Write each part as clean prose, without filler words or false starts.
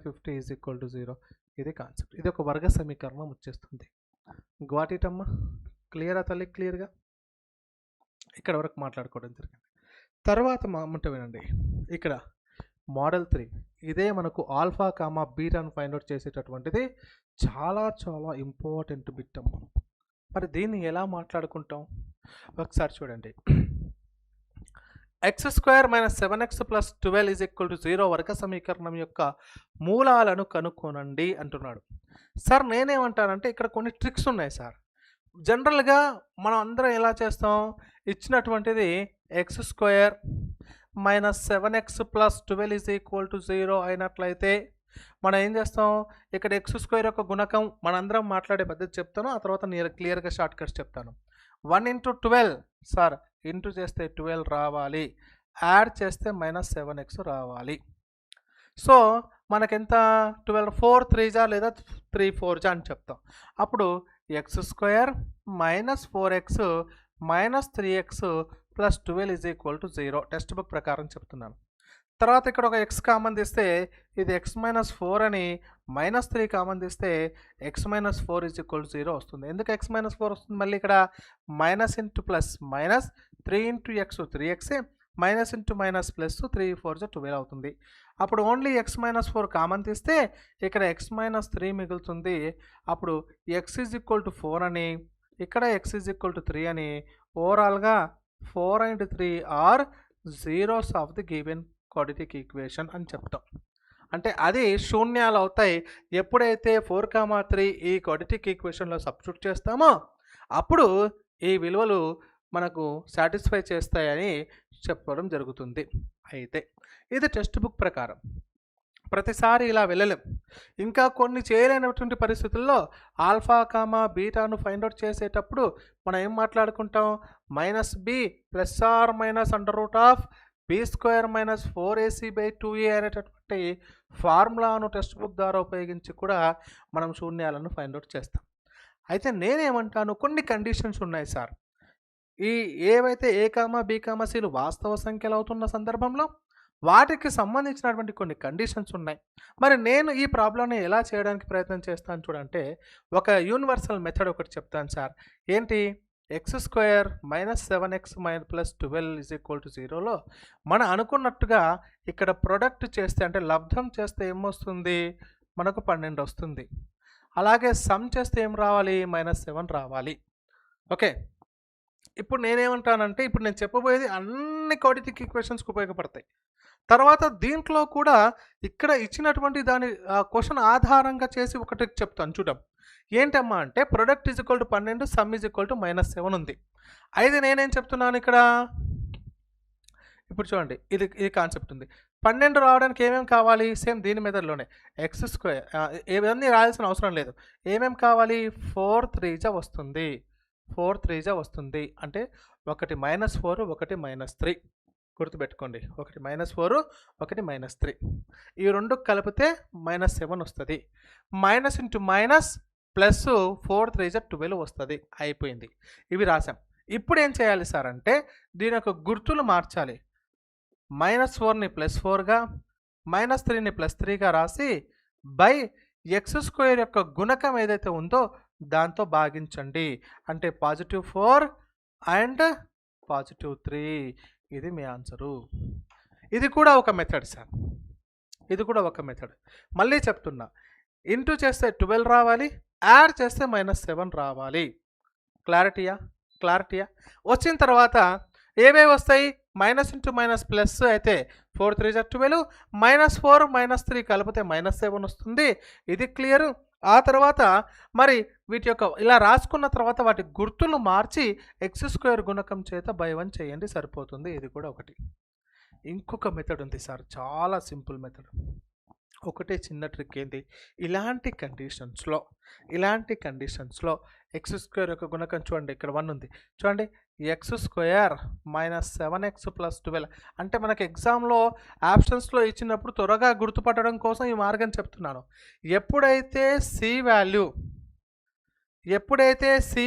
50 is equal to 0. ఇది concept. ఇది ఒక వర్గ సమీకరణం వచ్చేస్తుంది. గ్వాటిటమ్మా క్లియరా తల్లి? క్లియర్గా ఇక్కడ వరకు మాట్లాడుకోవడం జరిగింది. తర్వాత మాట వినండి, ఇక్కడ మోడల్ 3 ఇదే మనకు ఆల్ఫా కామా బీటాను ఫైండ్ అవుట్ చేసేటటువంటిది చాలా చాలా ఇంపార్టెంట్ బిట్ అమ్మ. మరి దీన్ని ఎలా మాట్లాడుకుంటాం ఒకసారి చూడండి. x² - 7x + 12 = 0 వర్గ సమీకరణం యొక్క మూలాలను కనుక్కోనండి అంటున్నాడు. సార్ నేనేమంటానంటే ఇక్కడ కొన్ని ట్రిక్స్ ఉన్నాయి సార్. జనరల్గా మనం అందరం ఎలా చేస్తాం, ఇచ్చినటువంటిది x² - 7x + 12 = 0 అయినట్లయితే మనం ఏం చేస్తాం, ఇక్కడ x² యొక్క గుణకం మనందరం మాట్లాడే పద్ధతి చెప్తాను, ఆ తర్వాత నేను క్లియర్గా షార్ట్ కట్స్ చెప్తాను. 1 × 12 సార్, ఇంటూ చేస్తే 12 రావాలి, యాడ్ చేస్తే -7x రావాలి. సో మనకెంత 12 4 3 జా లేదా 3 4 జా అని చెప్తాం. అప్పుడు x² - 4x - 3x + 12 = 0 text book ప్రకారం చెప్తున్నాను. తర్వాత ఇక్కడ ఒక x కామన్ తీస్తే ఇది x - 4 అని, -3 కామన్ తీస్తే x - 4 = 0 వస్తుంది. ఎందుకు x - 4 వస్తుంది? మళ్ళీ ఇక్కడ minus into plus minus 3 × x 3x, minus into minus plus 3 4 12 అవుతుంది. అప్పుడు ఓన్లీ x - 4 కామన్ తీస్తే ఇక్కడ x - 3 మిగులుతుంది. అప్పుడు x = 4 అని, ఇక్కడ x = 3 అని, ఓవరాల్గా 4 × 3 are zeros of the given quadratic equation అని చెప్తాం. అంటే అది శూన్యాలు అవుతాయి ఎప్పుడైతే 4, 3 ఈ క్వాడ్రాటిక్ ఈక్వేషన్లో సబ్స్టిట్యూట్ చేస్తామో అప్పుడు ఈ విలువలు మనకు సాటిస్ఫై చేస్తాయని చెప్పడం జరుగుతుంది. అయితే ఇది టెక్స్ట్ బుక్ ప్రకారం ప్రతిసారి ఇలా వెళ్ళలేం. ఇంకా కొన్ని చేయలేనటువంటి పరిస్థితుల్లో ఆల్ఫా కామా బీటాను ఫైండ్ అవుట్ చేసేటప్పుడు మనం ఏం మాట్లాడుకుంటాం, -b ± √b² - 4ac/2a అనేటటువంటి ఫార్ములాను టెక్స్ట్ బుక్ ద్వారా ఉపయోగించి కూడా మనం శూన్యాలను ఫైండ్ అవుట్ చేస్తాం. అయితే నేనేమంటాను, కొన్ని కండిషన్స్ ఉన్నాయి సార్. ఈ ఏవైతే a, b, cలు వాస్తవ సంఖ్యలు అవుతున్న సందర్భంలో వాటికి సంబంధించినటువంటి కొన్ని కండిషన్స్ ఉన్నాయి. మరి నేను ఈ ప్రాబ్లంని ఎలా చేయడానికి ప్రయత్నం చేస్తాను చూడంటే, ఒక యూనివర్సల్ మెథడ్ ఒకటి చెప్తాను సార్. ఏంటి, x² - 7x + 12 = 0లో మనం అనుకున్నట్టుగా ఇక్కడ ప్రొడక్ట్ చేస్తే అంటే లబ్ధం చేస్తే ఏమొస్తుంది, మనకు 12 వస్తుంది. అలాగే సమ్ చేస్తే ఏం రావాలి, -7 రావాలి. ఓకే, ఇప్పుడు నేనేమంటానంటే, ఇప్పుడు నేను చెప్పబోయేది అన్ని క్వాడ్రాటిక్ ఈక్వేషన్స్కి ఉపయోగపడతాయి. తర్వాత దీంట్లో కూడా ఇక్కడ ఇచ్చినటువంటి దాని క్వశ్చన్ ఆధారంగా చేసి ఒకటి చెప్తాను చూద్దాం. ఏంటమ్మా అంటే, ప్రొడక్ట్ = 12, సమ్ = -7 ఉంది. అయితే నేనేం చెప్తున్నాను ఇక్కడ, ఇప్పుడు చూడండి, ఇది కాన్సెప్ట్ ఉంది. 12 రావడానికి ఏమేమి కావాలి, సేమ్ దీని మెథడ్లోనే x² ఇవన్నీ రాయాల్సిన అవసరం లేదు. ఏమేమి కావాలి, 4 3 జా వస్తుంది, 4 3 జా వస్తుంది. అంటే ఒకటి -4 ఒకటి -3 గుర్తుపెట్టుకోండి, ఒకటి -4 ఒకటి -3, ఈ రెండు కలిపితే -7 వస్తుంది. మైనస్ ఇంటూ మైనస్ ప్లస్ 4 3 జా 12 వస్తుంది. అయిపోయింది, ఇవి రాసాం. ఇప్పుడు ఏం చేయాలి సార్ అంటే, దీని యొక్క గుర్తులు మార్చాలి. -4ని +4గా, -3ని +3గా రాసి బై x² యొక్క గుణకం ఏదైతే ఉందో దాంతో భాగించండి. అంటే +4 అండ్ +3, ఇది మీ ఆన్సరు. ఇది కూడా ఒక మెథడ్ సార్, ఇది కూడా ఒక మెథడ్. మళ్ళీ చెప్తున్నా, ఇంటూ చేస్తే 12 రావాలి, యాడ్ చేస్తే -7 రావాలి. క్లారిటీయా? వచ్చిన తర్వాత ఏవేవి వస్తాయి, మైనస్ ఇంటూ మైనస్ ప్లస్ అయితే 4 3 జా 12, -4 -3 కలిపితే -7 వస్తుంది. ఇది క్లియర్. ఆ తర్వాత మరి వీటి యొక్క ఇలా రాసుకున్న తర్వాత వాటి గుర్తులు మార్చి x² గుణకం చేత బై 1 చేయండి, సరిపోతుంది. ఇది కూడా ఒకటి. ఇంకొక మెథడ్ ఉంది సార్, చాలా సింపుల్ మెథడ్. ఒకటే చిన్న ట్రిక్ ఏంటి, ఇలాంటి కండిషన్స్లో x² యొక్క గుణకం చూడండి, ఇక్కడ 1 ఉంది చూడండి, x² - 7x + 12 అంటే మనకి ఎగ్జామ్లో ఆప్షన్స్లో ఇచ్చినప్పుడు త్వరగా గుర్తుపట్టడం కోసం ఈ మార్గం చెప్తున్నాను. ఎప్పుడైతే c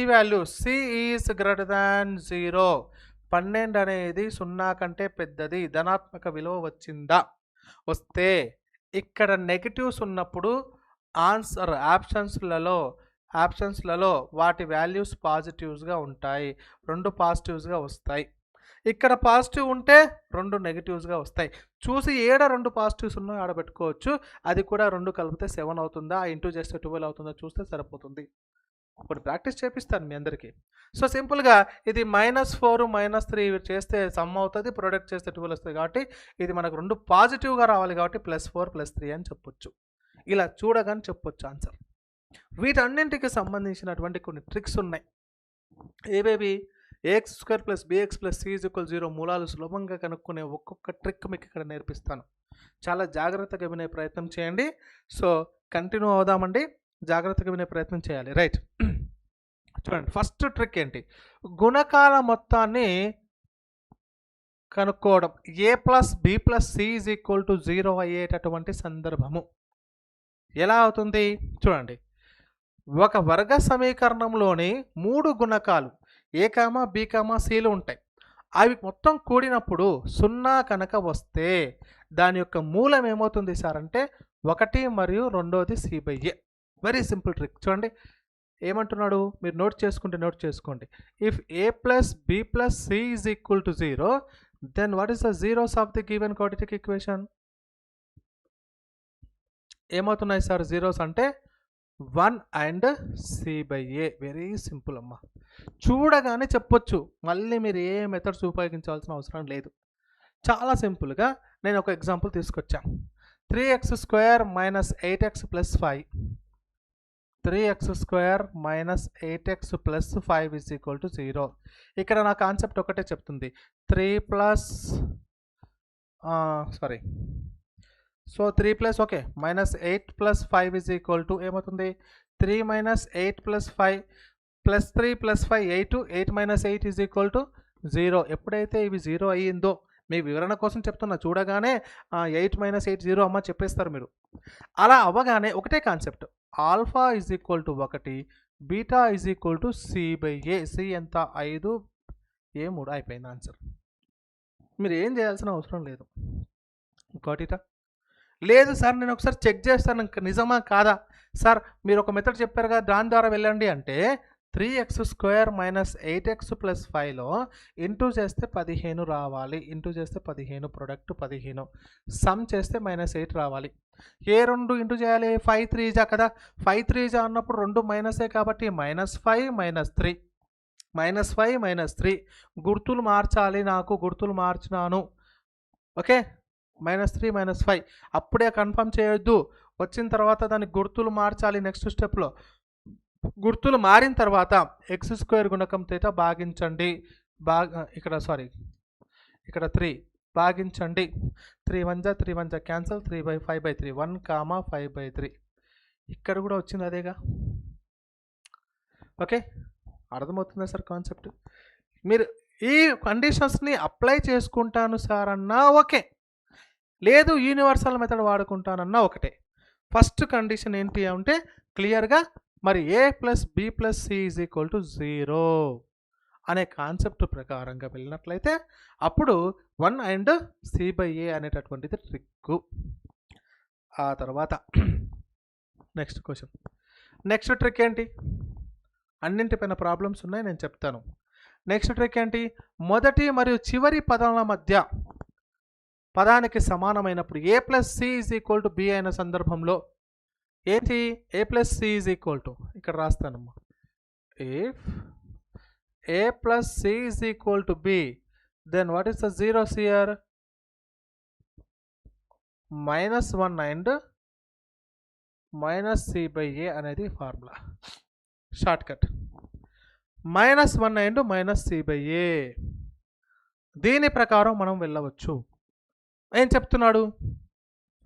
value c is greater than 0, 12 అనేది 0 కంటే పెద్దది, ధనాత్మక విలువ వస్తే ఇక్కడ నెగటివ్స్ ఉన్నప్పుడు ఆన్సర్ ఆప్షన్స్లలో వాటి వాల్యూస్ పాజిటివ్స్గా ఉంటాయి, 2 పాజిటివ్స్గా వస్తాయి. ఇక్కడ పాజిటివ్ ఉంటే 2 నెగిటివ్స్గా వస్తాయి. చూసి ఏడ 2 పాజిటివ్స్ ఉన్నాయో ఆడ పెట్టుకోవచ్చు. అది కూడా 2 కలిపితే 7 అవుతుందా, ఇంటూ చేస్తే 12 అవుతుందా చూస్తే సరిపోతుంది. ఇప్పుడు ప్రాక్టీస్ చేపిస్తాను మీ అందరికీ. సో సింపుల్గా ఇది -4 -3 చేస్తే సమ్ అవుతుంది, ప్రొడక్ట్ చేస్తే 12 వస్తుంది. కాబట్టి ఇది మనకు 2 పాజిటివ్గా రావాలి కాబట్టి +4 +3 అని చెప్పొచ్చు. ఇలా చూడగానే చెప్పొచ్చు ఆన్సర్. వీటన్నింటికి సంబంధించినటువంటి కొన్ని ట్రిక్స్ ఉన్నాయి. ఏవేవి? ax² + bx + c = 0 మూలాలు సులభంగా కనుక్కునే ఒక్కొక్క ట్రిక్ మీకు ఇక్కడ నేర్పిస్తాను. చాలా జాగ్రత్తగా వినే ప్రయత్నం చేయండి. సో కంటిన్యూ అవుదామండి, జాగ్రత్తగా వినే ప్రయత్నం చేయాలి. రైట్, చూడండి ఫస్ట్ ట్రిక్ ఏంటి? గుణకాల మొత్తాన్ని కనుక్కోవడం. a + b + c = 0 అయ్యేటటువంటి సందర్భము ఎలా అవుతుంది చూడండి. ఒక వర్గ సమీకరణంలోని 3 గుణకాలు a, b, cలు ఉంటాయి. అవి మొత్తం కూడినప్పుడు 0 కనుక వస్తే దాని యొక్క మూలం ఏమవుతుంది సార్ అంటే 1 మరియు రెండోది c/a. Very simple trick. చూడండి ఏమంటున్నాడు, మీరు నోట్ చేసుకోండి. If a + b + c = 0, then what is the zeros of the given quadratic equation? ఏమవుతున్నాయి సార్ జీరోస్ అంటే 1 అండ్ c/a. వెరీ సింపుల్ అమ్మా, చూడగానే చెప్పొచ్చు. మళ్ళీ మీరు ఏ మెథడ్స్ ఉపయోగించాల్సిన అవసరం లేదు. చాలా సింపుల్గా నేను ఒక ఎగ్జాంపుల్ తీసుకొచ్చాను. 3x² - 8x + 5. 3x² - 8x + 5 = 0. ఇక్కడ నా కాన్సెప్ట్ ఒకటే చెప్తుంది. 3 ఓకే -8 + 5 ఏమవుతుంది? 3 - 8 + 5 + 3 + 5 8. 8 - 8 = 0. ఎప్పుడైతే ఇవి 0 అయ్యిందో, మీ వివరణ కోసం చెప్తున్నా, చూడగానే 8 - 8 0 అమ్మ చెప్పేస్తారు మీరు. అలా అవ్వగానే ఒకటే concept, alpha = 1, beta = c/a. c ఎంత? 5, a 3. అయిపోయింది ఆన్సర్. మీరు ఏం చేయాల్సిన అవసరం లేదు. ఇంకోటిట లేదు సార్, నేను ఒకసారి చెక్ చేస్తాను నిజమా కాదా సార్, మీరు ఒక మెథడ్ చెప్పారు కదా దాని ద్వారా వెళ్ళండి అంటే 3x² - 8x + 5లో ఇంటూ చేస్తే 15 రావాలి. ఇంటూ చేస్తే 15, ప్రొడక్ట్ 15, సమ్ చేస్తే -8 రావాలి. ఏ 2 ఇంటూ చేయాలి? 5 3 కదా, 5 3 అన్నప్పుడు 2 మైనసే కాబట్టి -5 -3. -5 -3 గుర్తులు మార్చాలి, నాకు గుర్తులు మార్చినాను. ఓకే, -3 -5 అప్పుడే కన్ఫర్మ్ చేయొద్దు. వచ్చిన తర్వాత దానికి గుర్తులు మార్చాలి. నెక్స్ట్ స్టెప్లో గుర్తులు మారిన తర్వాత x² గుణకం తీట భాగించండి. ఇక్కడ 3 భాగించండి. 3 1 3 1 క్యాన్సల్. 3/5/3 1, 5/3. ఇక్కడ కూడా వచ్చింది అదేగా. ఓకే, అర్థమవుతుందా సార్ కాన్సెప్ట్? మీరు ఈ కండిషన్స్ని అప్లై చేసుకుంటాను సార్ అన్నా ఓకే, లేదు యూనివర్సల్ మెథడ్ వాడుకుంటానన్నా ఒకటే. ఫస్ట్ కండిషన్ ఏంటి అంటే క్లియర్గా మరి a + b + c = 0 అనే కాన్సెప్ట్ ప్రకారంగా వెళ్ళినట్లయితే అప్పుడు 1 అండ్ c/a అనేటటువంటిది ట్రిక్. ఆ తర్వాత నెక్స్ట్ క్వశ్చన్, నెక్స్ట్ ట్రిక్ ఏంటి? అన్నింటిపైన ప్రాబ్లమ్స్ ఉన్నాయి, నేను చెప్తాను. నెక్స్ట్ ట్రిక్ ఏంటి? మొదటి మరియు చివరి పదాల మధ్య పదానికి సమానమైనప్పుడు a + c = b అయిన సందర్భంలో ఏంటి? a + c ఇక్కడ రాస్తానమ్మా. If a + c = b, then what is the zeros here? -1 and -c/a అనేది formula. Short cut -1 and -c/a. దీని ప్రకారం మనం వెళ్ళవచ్చు. ఏం చెప్తున్నాడు?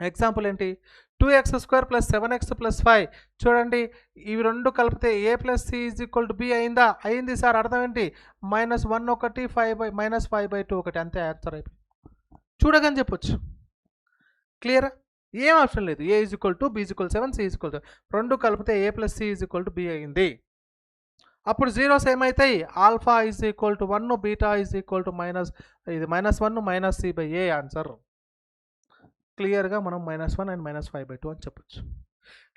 ఎగ్జాంపుల్ ఏంటి? 2x² + 7x + 5. చూడండి ఇవి 2 కలిపితే a + c = b అయిందా? అయింది సార్. అర్థం ఏంటి? -1 1 -5/2 1 అంతే ఆన్సర్ అయిపోయింది. చూడగానే చెప్పొచ్చు. క్లియరా? ఏం ఆప్షన్ లేదు. a = b = 7, c = 2 కలిపితే a + c = b అయింది. అప్పుడు జీరోస్ ఏమవుతాయి? Alpha = 1, beta -1 - c/a answer. క్లియర్గా మనం -1 అండ్ -5/2 అని చెప్పొచ్చు.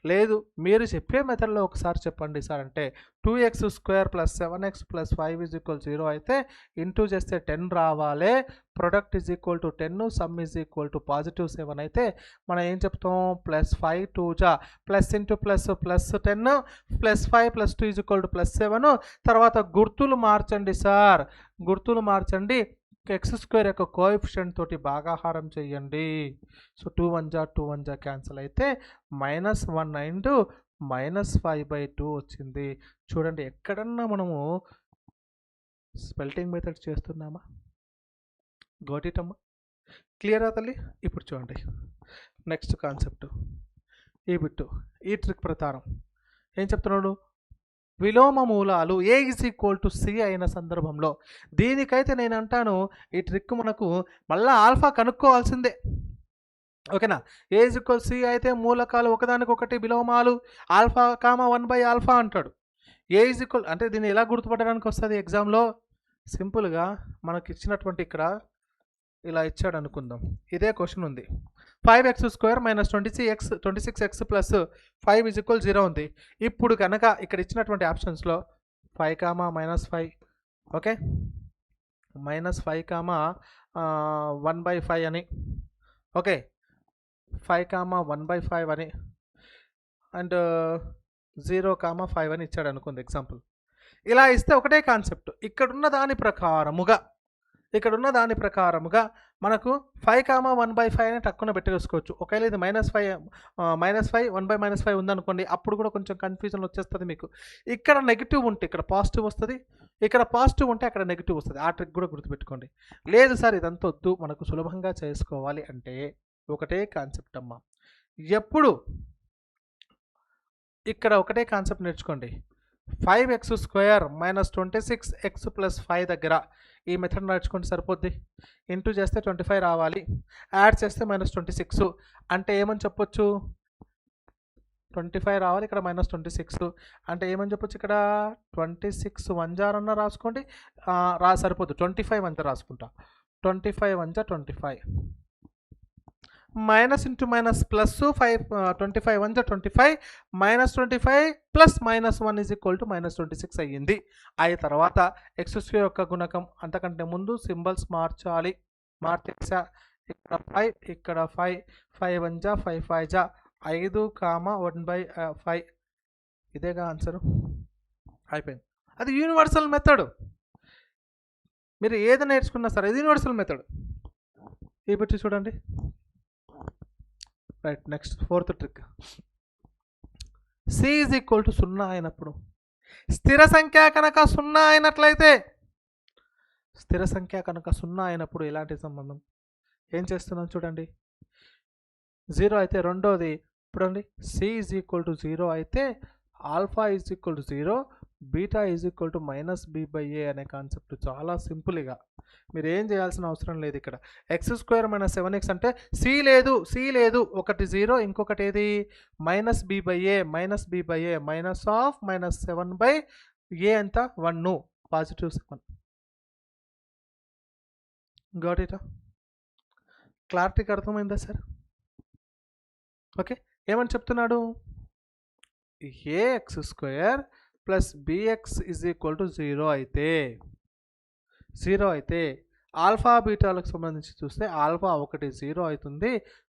లేదు మీరు చెప్పే మెథడ్లో ఒకసారి చెప్పండి సార్ అంటే 2x² + 7x + 5 = 0 అయితే ఇంటూ చేస్తే 10 రావాలి, ప్రొడక్ట్ = 10, సమ్ =+7 అయితే మనం ఏం చెప్తాం +5 2 జా ప్లస్ ఇంటూ ప్లస్ +10 +5 +2 = +7. తర్వాత గుర్తులు మార్చండి సార్, గుర్తులు మార్చండి. x² యొక్క కోఎఫిషియంట్ తోటి భాగాహారం చేయండి. సో 2 1 జా 2 1 జా క్యాన్సిల్ అయితే -1 అండ్ -5/2 వచ్చింది. చూడండి ఎక్కడన్నా మనము స్పెల్టింగ్ మెథడ్ చేస్తున్నామా? గోట్ ఇట్ అమ్మా, క్లియరా తల్లి? ఇప్పుడు చూడండి నెక్స్ట్ కాన్సెప్ట్ ఈ బిట్టు, ఈ ట్రిక్ ప్రకారం ఏం చెప్తున్నాడు, విలోమ మూలాలు a = c అయిన సందర్భంలో దీనికైతే నేను అంటాను ఈ ట్రిక్ మనకు మళ్ళీ ఆల్ఫా కనుక్కోవాల్సిందే. ఓకేనా? a = c అయితే మూలకాలు ఒకదానికొకటి విలోమాలు ఆల్ఫా 1/α అంటాడు. a అంటే దీన్ని ఎలా గుర్తుపట్టడానికి వస్తుంది ఎగ్జామ్లో? సింపుల్గా మనకి ఇచ్చినటువంటి ఇక్కడ ఇలా ఇచ్చాడు అనుకుందాం, ఇదే క్వశ్చన్ ఉంది. 5x² - 26x + 5 = 0 ఉంది. ఇప్పుడు కనుక ఇక్కడ ఇచ్చినటువంటి ఆప్షన్స్లో 5, -5 ఓకే, -5, 1/5 అని, ఓకే 5, 1/5 అని అండ్ 0, 5 అని ఇచ్చాడు అనుకుంది ఎగ్జాంపుల్. ఇలా ఇస్తే ఒకటే కాన్సెప్ట్, ఇక్కడున్న దాని ప్రకారముగా మనకు 5, 1/5 అని టక్కున పెట్టేసుకోవచ్చు. ఒకవేళ ఇది -5 1/-5 ఉందనుకోండి, అప్పుడు కూడా కొంచెం కన్ఫ్యూజన్ వచ్చేస్తుంది మీకు. ఇక్కడ నెగిటివ్ ఉంటే ఇక్కడ పాజిటివ్ వస్తుంది, ఇక్కడ పాజిటివ్ ఉంటే అక్కడ నెగిటివ్ వస్తుంది. ఆ ట్రిక్ కూడా గుర్తుపెట్టుకోండి. లేదు సార్ ఇదంతా వద్దు, మనకు సులభంగా చేసుకోవాలి అంటే ఒకటే కాన్సెప్ట్ అమ్మా. ఎప్పుడు ఇక్కడ ఒకటే కాన్సెప్ట్ నేర్చుకోండి. 5x² - 26x + 5 దగ్గర ఈ మెథడ్ నేర్చుకుంటే సరిపోద్ది. ఇంటూ చేస్తే 25 రావాలి, యాడ్ చేస్తే -26 అంటే ఏమని చెప్పొచ్చు, 25 రావాలి, ఇక్కడ -26 అంటే ఏమని చెప్పొచ్చు, ఇక్కడ 26 1 జా అన్న రాసుకోండి, సరిపోద్దు 25 1 జా రాసుకుంటా, 25 1 జా 25 మైనస్ ఇంటూ మైనస్ ప్లస్ 25 1 జా 25 -25 + -1 = -26 అయ్యింది. అయి తర్వాత x² యొక్క గుణకం అంతకంటే ముందు సింబల్స్ మార్చాలి, మార్చేసా ఇక్కడ 5 ఇక్కడ 5 5 1 జా 5 5 జా 5, 1/5 ఇదేగా ఆన్సరు, అయిపోయింది. అది యూనివర్సల్ మెథడ్, మీరు ఏది నేర్చుకున్నా సరే ఇది యూనివర్సల్ మెథడ్. ఈ పెట్టి చూడండి right. Next 4th trick, c = 0 అయినప్పుడు స్థిర సంఖ్య కనుక 0 అయినట్లయితే, స్థిర సంఖ్య కనుక 0 అయినప్పుడు ఎలాంటి సంబంధం ఏం చేస్తున్నాం చూడండి. 0 అయితే రెండోది చూడండి, c = 0 అయితే ఆల్ఫా 0, బీటా -b/a అనే కాన్సెప్ట్ చాలా సింపుల్గా మీరు ఏం చేయాల్సిన అవసరం లేదు. ఇక్కడ x² - 7x అంటే c లేదు, ఒకటి 0 ఇంకొకటి ఏది -b/a -7/a ఎంత 1 +7. Got it? క్లారిటీకి అర్థమైందా సార్? ఓకే, ఏమని చెప్తున్నాడు, ax² + bx = 0 అయితే ఆల్ఫా బీటాలకు సంబంధించి చూస్తే ఆల్ఫా ఒకటి 0 అవుతుంది,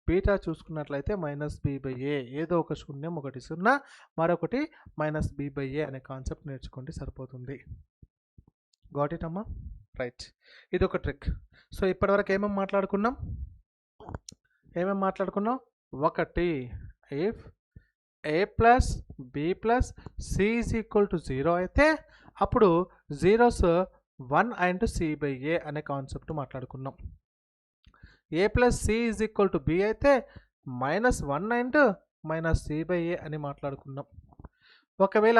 బీటా చూసుకున్నట్లయితే -b/a, ఏదో ఒక శూన్యం, ఒకటి 0 మరొకటి -b/a అనే కాన్సెప్ట్ నేర్చుకోండి సరిపోతుంది. గాట్ ఇట్ అమ్మా? రైట్, ఇది ఒక ట్రిక్. సో ఇప్పటివరకు ఏమేమి మాట్లాడుకున్నాం, ఒకటి ఇఫ్ a + b + c = 0 అయితే అప్పుడు జీరోస్ 1 అండ్ c/a అనే కాన్సెప్ట్ మాట్లాడుకున్నాం. a + c = b అయితే -1 అండ్ -c/a అని మాట్లాడుకున్నాం. ఒకవేళ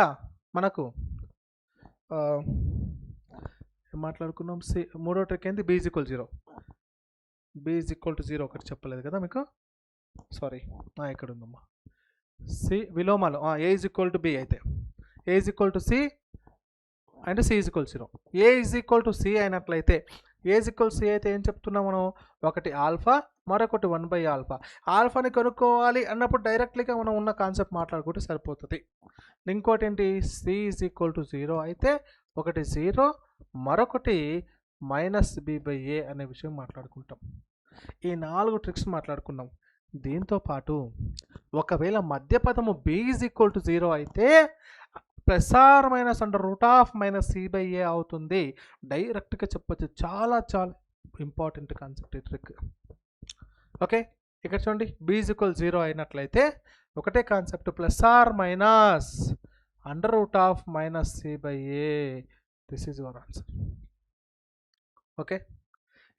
మనకు మాట్లాడుకున్నాం మూడో ట్రిక్ ఏంది, b = 0. b = 0 ఒకటి చెప్పలేదు కదా మీకు, సారీ ఇక్కడ ఉందమ్మా. c విలోమాలు a = b అయితే a = c and c = 0. a = c అయినట్లయితే, a = c అయితే ఏం చెప్తున్నాం మనం, ఒకటి ఆల్ఫా మరొకటి 1/α. ఆల్ఫాని కనుక్కోవాలి అన్నప్పుడు డైరెక్ట్లీగా మనం ఉన్న కాన్సెప్ట్ మాట్లాడుకుంటే సరిపోతుంది. ఇంకోటి ఏంటి, సి ఈజ్ ఈక్వల్ టు 0 అయితే ఒకటి 0 మరొకటి -b/a అనే విషయం మాట్లాడుకుంటాం. ఈ 4 ట్రిక్స్ మాట్లాడుకున్నాం. దీంతో పాటు ఒకవేళ మధ్య పదము b ఈజ్ ఈక్వల్ టు 0 అయితే ±√-c/a అవుతుంది. డైరెక్ట్గా చెప్పొచ్చు. చాలా చాలా ఇంపార్టెంట్ కాన్సెప్ట్ ఈ ట్రిక్. ఓకే, ఇక్కడ చూడండి, b ఈజ్ ఈక్వల్ 0 అయినట్లయితే ఒకటే concept, ±√-c/a. This is your answer. Okay,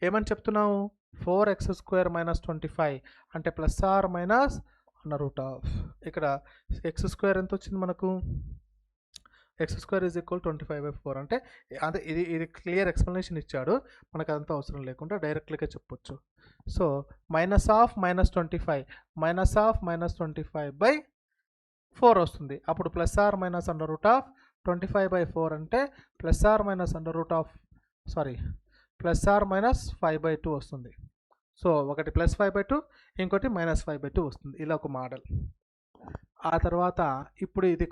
ఏమని చెప్తున్నావు, 4x² - 25 అంటే ±√. ఇక్కడ x² ఎంత వచ్చింది మనకు, x² ఈజ్ ఈక్వల్ 25/4 అంటే అదే ఇది క్లియర్ ఎక్స్ప్లెనేషన్ ఇచ్చాడు, మనకు అదంతా అవసరం లేకుండా డైరెక్ట్గా చెప్పొచ్చు. సో -(-25) వస్తుంది. అప్పుడు ±√25/4 అంటే ±5/2 వస్తుంది. సో ఒకటి +5/2 ఇంకోటి -5/2 వస్తుంది. ఇలా ఒక మోడల్. ఆ తర్వాత ఇప్పుడు ఇది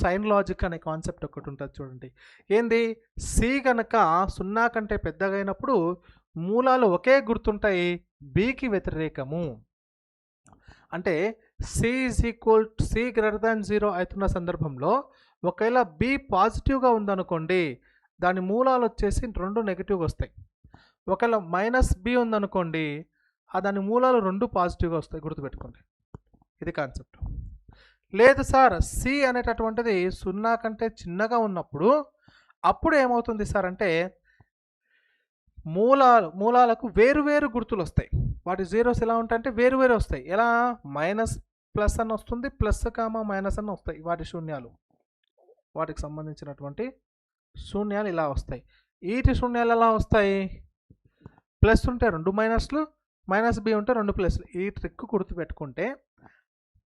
సైన్ లాజిక్ అనే కాన్సెప్ట్ ఒకటి ఉంటుంది చూడండి. ఏంది, సి కనుక 0 కంటే పెద్దగా అయినప్పుడు మూలాలు ఒకే గుర్తుంటాయి, బికి వ్యతిరేకము. అంటే సి >0 అవుతున్న సందర్భంలో ఒకవేళ బి పాజిటివ్గా ఉందనుకోండి, దాని మూలాలు వచ్చేసి 2 నెగిటివ్గా వస్తాయి. ఒకవేళ -b ఉందనుకోండి, దాని మూలాలు 2 పాజిటివ్గా వస్తాయి. గుర్తుపెట్టుకోండి, ఇది కాన్సెప్ట్. లేదు సార్, సి అనేటటువంటిది 0 కంటే చిన్నగా ఉన్నప్పుడు అప్పుడు ఏమవుతుంది సార్ అంటే మూలాలకు వేరువేరు గుర్తులు వస్తాయి. వాటి జీరోస్ ఎలా ఉంటాయంటే వేరువేరు వస్తాయి. ఎలా, మైనస్ అని వస్తుంది, ప్లస్ మైనస్ అని వస్తాయి. వాటి శూన్యాలు, వాటికి సంబంధించినటువంటి శూన్యాలు ఇలా వస్తాయి. వీటి శూన్యాలు ఎలా వస్తాయి, ప్లస్ ఉంటే 2 మైనస్లు, -b ఉంటే 2 ప్లస్లు. ఈ ట్రిక్ గుర్తుపెట్టుకుంటే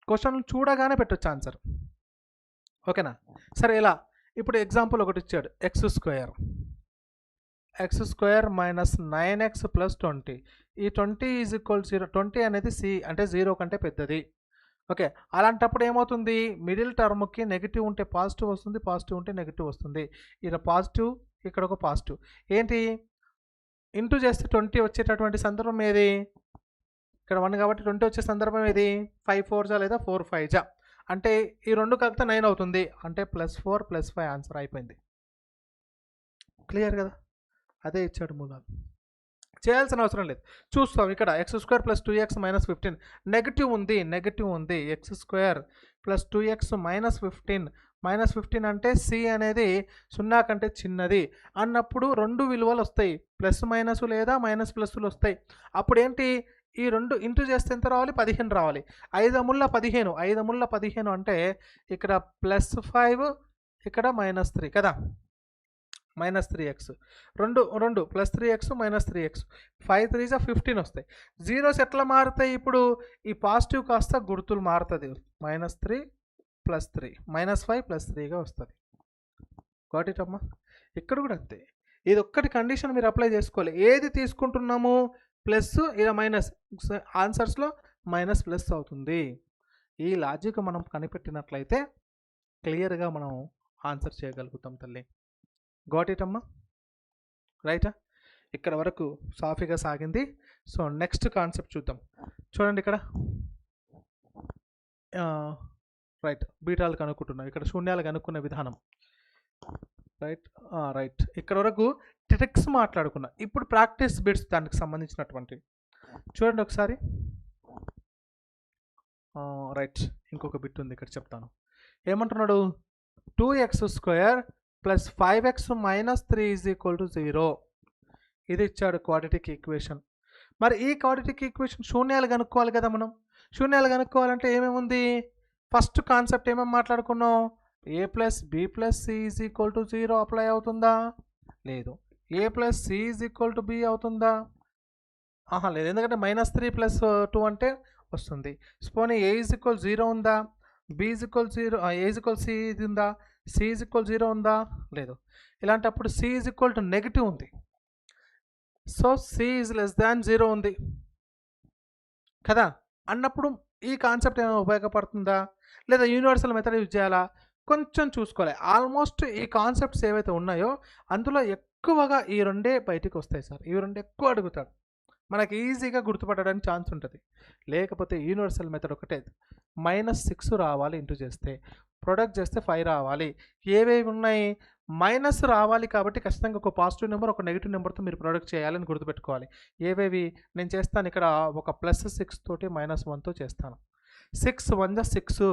క్వశ్చన్ చూడగానే పెట్టొచ్చు ఆన్సర్. ఓకేనా, సరే ఇలా ఇప్పుడు ఎగ్జాంపుల్ ఒకటి ఇచ్చాడు, x² -9x + 20. ఈ 20 ఈజ్ ఈక్వల్ 0. 20 అనేది సి అంటే 0 కంటే పెద్దది. ఓకే, అలాంటప్పుడు ఏమవుతుంది, మిడిల్ టర్మ్కి నెగిటివ్ ఉంటే పాజిటివ్ వస్తుంది, పాజిటివ్ ఉంటే నెగిటివ్ వస్తుంది. ఇలా పాజిటివ్, ఇక్కడ ఒక పాజిటివ్. ఏంటి, ఇంటూ చేస్తే 20 వచ్చేటటువంటి సందర్భం ఏది, ఇక్కడ 1 కాబట్టి 20 వచ్చే సందర్భం ఏది, 5 4 లేదా 4 5 అంటే ఈ రెండు కలిపితే 9 అవుతుంది. అంటే +4 +5 ఆన్సర్ అయిపోయింది. క్లియర్ కదా, అదే ఇచ్చాడు మూలాలు, చేయాల్సిన అవసరం లేదు. చూస్తాం ఇక్కడ x² + 2x - 15 నెగిటివ్ ఉంది, x² + 2x - 15. -15 అంటే సి అనేది 0 కంటే చిన్నది అన్నప్పుడు 2 విలువలు వస్తాయి, ప్లస్ మైనస్ లేదా మైనస్ ప్లస్లు వస్తాయి. అప్పుడు ఏంటి, ఈ 2 ఇంటూ చేస్తే ఎంత రావాలి, 15 రావాలి. 5 × 15, 5 × 15 అంటే ఇక్కడ +5 ఇక్కడ -3 కదా, -3x, 2 +3x -3x, 5 3 = 15 వస్తాయి. జీరోస్ ఎట్లా మారుతాయి, ఇప్పుడు ఈ పాజిటివ్ కాస్త గుర్తులు మారుతుంది, -3 +3 -5 +3గా వస్తుంది. గాటిటమ్మా, ఇక్కడ కూడా అంతే. ఇది ఒక్కటి కండిషన్ మీరు అప్లై చేసుకోవాలి. ఏది తీసుకుంటున్నాము, ప్లస్ ఇలా మైనస్, ఆన్సర్స్లో మైనస్ అవుతుంది. ఈ లాజిక్ మనం కనిపెట్టినట్లయితే క్లియర్గా మనం ఆన్సర్ చేయగలుగుతాం తల్లి. గాటిటమ్మా, రైటా, ఇక్కడ వరకు సాఫీగా సాగింది. సో నెక్స్ట్ కాన్సెప్ట్ చూద్దాం. చూడండి ఇక్కడ రైట్, బీటాలు కనుక్కుంటున్నాం, ఇక్కడ శూన్యాలు కనుక్కునే విధానం. రైట్ ఇక్కడ వరకు ట్రిక్స్ మాట్లాడుకున్నా. ఇప్పుడు ప్రాక్టీస్ బిట్స్ దానికి సంబంధించినటువంటి చూడండి ఒకసారి. రైట్, ఇంకొక బిట్ ఉంది ఇక్కడ చెప్తాను. ఏమంటున్నాడు, 2x² + 5x - 3 = 0. ఇది ఇచ్చాడు క్వాడ్రాటిక్ ఈక్వేషన్. మరి ఈ క్వాడ్రాటిక్ ఈక్వేషన్ శూన్యాలు కనుక్కోవాలి కదా మనం. శూన్యాలు కనుక్కోవాలంటే ఏమేముంది, ఫస్ట్ కాన్సెప్ట్ ఏమేమి మాట్లాడుకున్నాం, a + b + c = 0 అప్లై అవుతుందా, లేదు. a + c = b అవుతుందా, లేదు, ఎందుకంటే -3 + 2 అంటే వస్తుంది. పోనీ a = 0 ఉందా, b = 0, a = c ఉందా, c = 0 ఉందా, లేదు. ఇలాంటప్పుడు c = నెగిటివ్ ఉంది. సో c <0 ఉంది. కదా అన్నప్పుడు ఈ కాన్సెప్ట్ ఏమైనా ఉపయోగపడుతుందా, లేదా యూనివర్సల్ మెథడ్ యూజ్ చేయాలా, కొంచెం చూసుకోవాలి. ఆల్మోస్ట్ ఈ కాన్సెప్ట్స్ ఏవైతే ఉన్నాయో అందులో ఎక్కువగా ఈ రెండే బయటికి వస్తాయి సార్. ఇవి రెండు ఎక్కువ అడుగుతాడు, మనకి ఈజీగా గుర్తుపట్టడానికి ఛాన్స్ ఉంటుంది. లేకపోతే యూనివర్సల్ మెథడ్ ఒకటే, -6 రావాలి ఇంటూ చేస్తే, ప్రొడక్ట్ చేస్తే 5 రావాలి. ఏవేవి ఉన్నాయి, మైనస్ రావాలి కాబట్టి ఖచ్చితంగా ఒక పాజిటివ్ నెంబర్ ఒక నెగిటివ్ నెంబర్తో మీరు ప్రొడక్ట్ చేయాలని గుర్తుపెట్టుకోవాలి. ఏవేవి నేను చేస్తాను ఇక్కడ, ఒక +6 తోటి -1తో చేస్తాను. 6 1 జా 6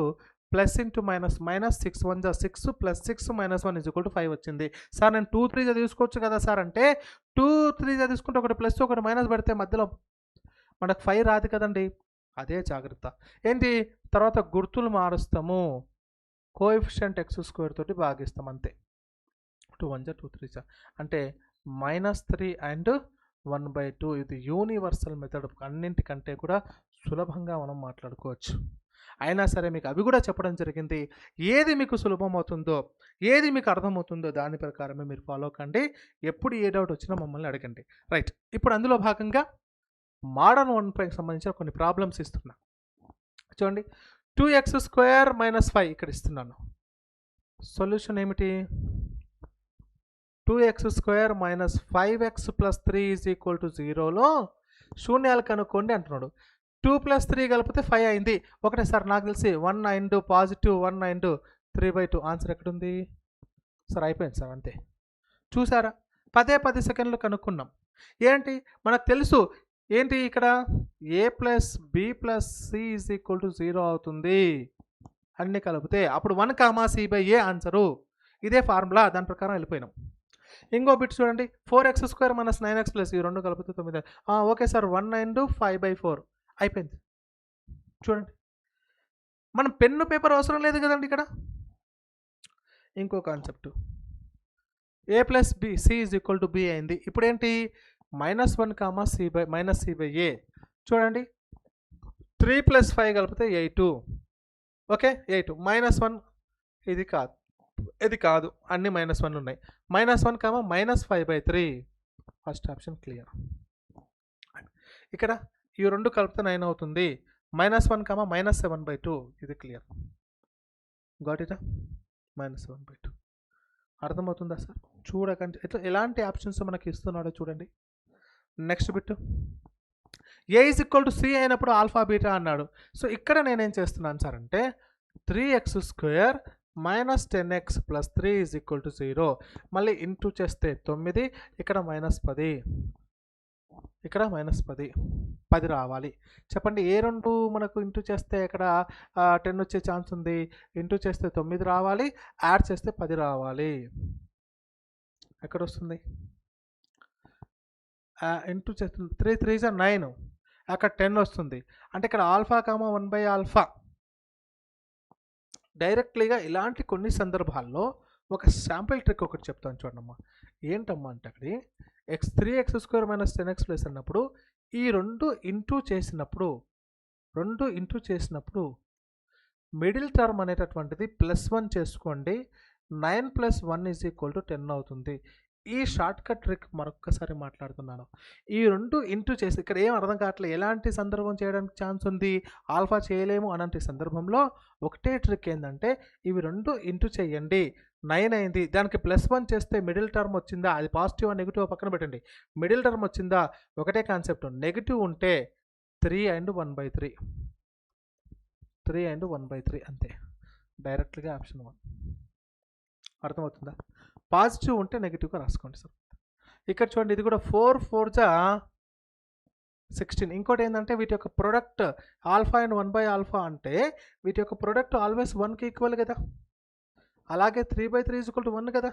ప్లస్ ఇంటూ మైనస్, -6 1 జా 6 + 6 -1 = 5 వచ్చింది. సార్ నేను 2 3 జా తీసుకోవచ్చు కదా సార్ అంటే, 2 3 జా తీసుకుంటే ఒకటి ప్లస్ ఒకటి మైనస్ పెడితే మధ్యలో మనకు 5 రాదు కదండి. అదే జాగ్రత్త. ఏంటి తర్వాత గుర్తులు మారుస్తాము, కోఎఫిషియంట్ x² తోటి భాగిస్తాం అంతే. 2 1 జా 2 3 జా అంటే -3 అండ్ 1/2. ఇది యూనివర్సల్ మెథడ్, అన్నింటికంటే కూడా సులభంగా మనం మాట్లాడుకోవచ్చు. అయినా సరే మీకు అవి కూడా చెప్పడం జరిగింది. ఏది మీకు సులభం అవుతుందో, ఏది మీకు అర్థమవుతుందో దాని ప్రకారమే మీరు ఫాలో కండి. ఎప్పుడు ఏ డౌట్ వచ్చినా మమ్మల్ని అడగండి. రైట్, ఇప్పుడు అందులో భాగంగా మోడర్న్ 1 సంబంధించిన కొన్ని ప్రాబ్లమ్స్ ఇస్తున్నా. చూడండి, 2x² - 5 ఇక్కడ ఇస్తున్నాను. సొల్యూషన్ ఏమిటి, 2x² - 5x + 3 = 0లో శూన్యాలు కనుక్కోండి అంటున్నాడు. 2 + 3 కలిపితే 5 అయింది. ఒకటే సార్ నాకు తెలిసి 1 అండ్ పాజిటివ్ 1 అండ్ 3/2 ఆన్సర్ ఎక్కడుంది సార్, అయిపోయింది సార్ అంతే. చూసారా, 10 సెకండ్లు కనుక్కున్నాం. ఏంటి మనకు తెలుసు, ఏంటి ఇక్కడ a + b + c = 0 అవుతుంది అన్ని కలిపితే. అప్పుడు 1, c/a ఆన్సరు. ఇదే ఫార్ములా, దాని ప్రకారం వెళ్ళిపోయినాం. ఇంకో బిట్ చూడండి, 4x² - 9x+, ఈ రెండు కలిపితే 9. ఓకే సార్, 1 అండ్ 5/4 అయిపోయింది. చూడండి, మనం పెన్ను పేపర్ అవసరం లేదు కదండి ఇక్కడ. ఇంకో concept, a + b c = b అయింది. ఇప్పుడు ఏంటి, -1, c/a. చూడండి, 3 + 5 కలిపితే 8. ఓకే 8. -1 ఇది కాదు, ఇది కాదు, అన్ని -1 ఉన్నాయి. -1, -5/3. First option clear. ఇక్కడ ఈ రెండు కలిపితే 9 అవుతుంది. -1, -7/2 ఇది క్లియర్. గాట్ ఇటా, -7/2 అర్థమవుతుందా సార్? చూడకండి ఎట్లా ఎలాంటి ఆప్షన్స్ మనకి ఇస్తున్నాడో చూడండి. నెక్స్ట్ బిట్, a = c అయినప్పుడు ఆల్ఫా బీటా అన్నాడు. సో ఇక్కడ నేనేం చేస్తున్నాను సార్ అంటే, 3x² - 10x + 3 = 0. మళ్ళీ ఇంటూ చేస్తే 9, ఇక్కడ -10, ఇక్కడ -10, 10 రావాలి. చెప్పండి, ఏ రెండు మనకు ఇంటూ చేస్తే ఇక్కడ 10 వచ్చే ఛాన్స్ ఉంది. ఇంటూ చేస్తే 9 రావాలి, యాడ్ చేస్తే 10 రావాలి. ఎక్కడ వస్తుంది, ఇంటూ చేస్తే 3 3 జా 9, అక్కడ 10 వస్తుంది. అంటే ఇక్కడ ఆల్ఫా 1/α. డైరెక్ట్లీగా ఇలాంటి కొన్ని సందర్భాల్లో ఒక శాంపిల్ ట్రిక్ ఒకటి చెప్తాను చూడమ్మా. ఏంటమ్మా అంటే, అక్కడ 3x² - 10x+ అన్నప్పుడు ఈ రెండు ఇంటూ చేసినప్పుడు మిడిల్ టర్మ్ అనేటటువంటిది +1 చేసుకోండి. 9 + 1 = 10 అవుతుంది. ఈ షార్ట్ కట్ ట్రిక్ మరొక్కసారి మాట్లాడుతున్నాను. ఈ రెండు ఇంటూ చేసి ఇక్కడ ఏం అర్థం కావట్లేదు, ఎలాంటి సందర్భం చేయడానికి ఛాన్స్ ఉంది, ఆల్ఫా చేయలేము అలాంటి సందర్భంలో ఒకటే ట్రిక్ ఏంటంటే, ఇవి రెండు ఇంటూ చేయండి. 9 అయింది, దానికి +1 చేస్తే మిడిల్ టర్మ్ వచ్చిందా, అది పాజిటివ్ నెగిటివ్ పక్కన పెట్టండి. మిడిల్ టర్మ్ వచ్చిందా, ఒకటే కాన్సెప్ట్, నెగిటివ్ ఉంటే 3 అండ్ 1/3, 3 అండ్ 1/3 అంతే. డైరెక్ట్గా ఆప్షన్ 1. అర్థమవుతుందా? పాజిటివ్ ఉంటే నెగిటివ్గా రాసుకోండి సార్. ఇక్కడ చూడండి, ఇది కూడా 4 4 జా 16. ఇంకోటి ఏంటంటే, వీటి యొక్క ప్రొడక్ట్ ఆల్ఫా అండ్ 1/α అంటే వీటి యొక్క ప్రొడక్ట్ ఆల్వేస్ 1కి ఈక్వల్ కదా. అలాగే 3/3 = 1 కదా.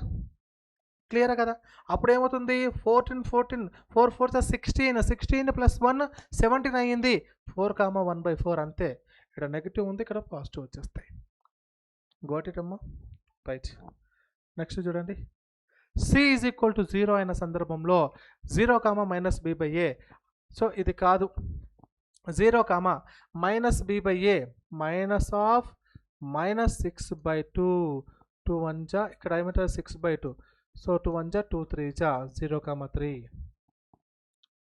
క్లియర్ కదా. అప్పుడు ఏమవుతుంది, 14 14 4 4 జా 16, 16 + 1 17 అయ్యింది. 4, 1/4 అంతే. ఇక్కడ నెగిటివ్ ఉంది, ఇక్కడ పాజిటివ్ వచ్చేస్తాయి. గోట్ ఇట్ అమ్మా, రైట్. నెక్స్ట్ చూడండి, c = 0 అయిన సందర్భంలో 0, -b/a. సో ఇది కాదు, 0, -b/a -6/2. 2 1 జా ఇక్కడ ఏమంటారు 6/2. సో 2 1 జా 2 3 జా 0, 3.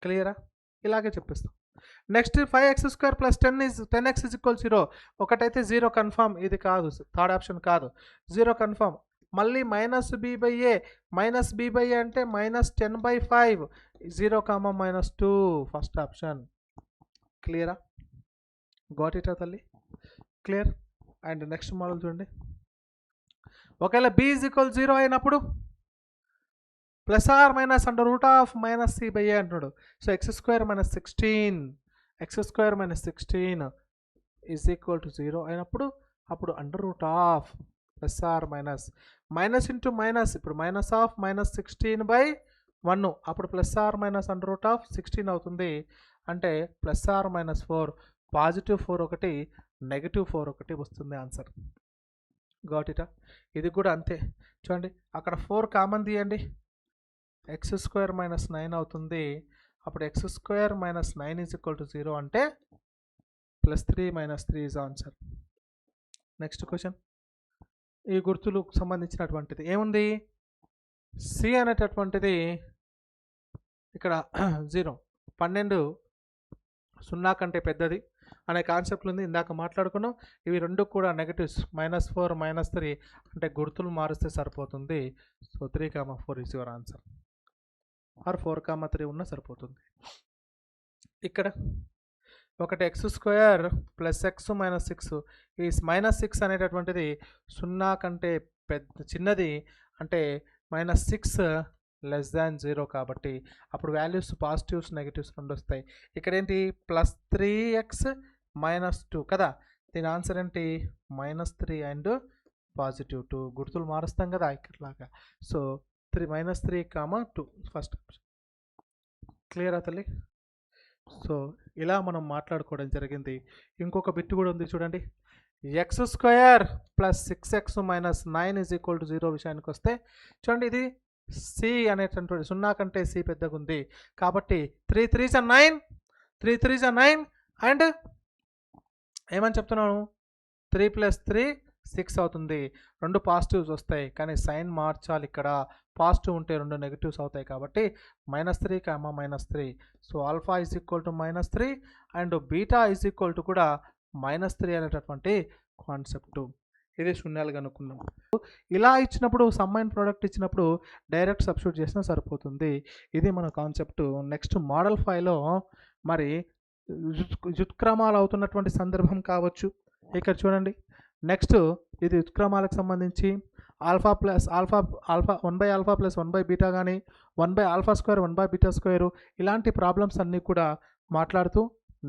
క్లియరా? ఇలాగే చెప్పిస్తాం. Next 5x² plus 10x is equal 0. ఒకటైతే 0 కన్ఫామ్, ఇది కాదు, థర్డ్ ఆప్షన్ కాదు, 0 కన్ఫామ్. మళ్ళీ -b/a అంటే -10/5, 0, -2, ఫస్ట్ ఆప్షన్. క్లియరా? గాట్ ఇట్ తల్లి? క్లియర్. అండ్ నెక్స్ట్ మోడల్ చూడండి. ఒకవేళ b ఈజ్ ఈక్వల్ 0 అయినప్పుడు plus or minus under root of -c/a అంటున్నాడు. So x² is equal to 0 అయినప్పుడు అప్పుడు under root of plus or minus into minus, ఇప్పుడు minus of -16/1, అప్పుడు plus or minus under root of 16 అవుతుంది. అంటే plus are -4, +4 ఒకటి, -4 ఒకటి వస్తుంది ఆన్సర్. గాట్ ఇటా? ఇది కూడా అంతే. చూడండి, అక్కడ 4 కామన్ తీయండి, x² - 9 అవుతుంది. అప్పుడు x² - 9 ఈజ్ ఈక్వల్ టు 0 అంటే +3 - 3 ఈజ్ ఆన్సర్. Next question. ఈ గుర్తులకు సంబంధించినటువంటిది ఏముంది? c అనేటటువంటిది ఇక్కడ 0, 12 0 కంటే పెద్దది అనే కాన్సెప్ట్లు ఉంది, ఇందాక మాట్లాడుకున్నాం. ఇవి రెండు కూడా నెగటివ్స్, -4 -3 అంటే గుర్తులు మారిస్తే సరిపోతుంది. So 3, 4 is your answer. Or 4, 3 ఉన్నా సరిపోతుంది. ఇక్కడ ఒకటి x² ప్లస్ x -6, ఈ -6 అనేటటువంటిది 0 కంటే చిన్నది, అంటే -6 <0 కాబట్టి అప్పుడు వాల్యూస్ పాజిటివ్స్ నెగిటివ్స్ రెండు వస్తాయి. ఇక్కడ ఏంటి? +3x -2 కదా, దీని ఆన్సర్ ఏంటి? -3 అండ్ +2. గుర్తులు మారుస్తాం కదా ఇక్కడలాగా. So -3, 2 first option. క్లియర్ తల్లి? సో ఇలా మనం మాట్లాడుకోవడం జరిగింది. ఇంకొక బిట్ కూడా ఉంది చూడండి. x² plus 6x - 9 is equal to 0 విషయానికి వస్తే చూడండి, ఇది c అనేటటువంటి 0 కంటే c పెద్దగా ఉంది కాబట్టి 3 3s are 9, 3 3s are 9 and ఏమని చెప్తున్నాను? 3 + 3 6 అవుతుంది. రెండు పాజిటివ్స్ వస్తాయి, కానీ సైన్ మార్చాలి. ఇక్కడ పాజిటివ్ ఉంటే రెండు నెగిటివ్స్ అవుతాయి కాబట్టి -3, -3. So alpha is equal to -3 and beta is equal to కూడా -3 అనేటటువంటి కాన్సెప్ట్. ఇది శూన్యాలు కనుక్కున్నాం. ఇలా ఇచ్చినప్పుడు సమ్మైన్ ప్రోడక్ట్ ఇచ్చినప్పుడు డైరెక్ట్ సబ్స్టిట్యూట్ చేసినా సరిపోతుంది. ఇది మన కాన్సెప్ట్. నెక్స్ట్ మోడల్ 5లో మరి వ్యుత్క్రమాలు అవుతున్నటువంటి సందర్భం కావచ్చు. ఇక్కడ చూడండి, నెక్స్ట్ ఇది వ్యుత్క్రమాలకు సంబంధించి ఆల్ఫా 1/α + 1/β కానీ 1/α² 1/β² ఇలాంటి ప్రాబ్లమ్స్ అన్నీ కూడా మాట్లాడుతూ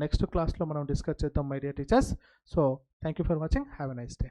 నెక్స్ట్ క్లాస్లో మనం డిస్కస్ చేద్దాం my dear teachers. So thank you for watching. Have a nice day.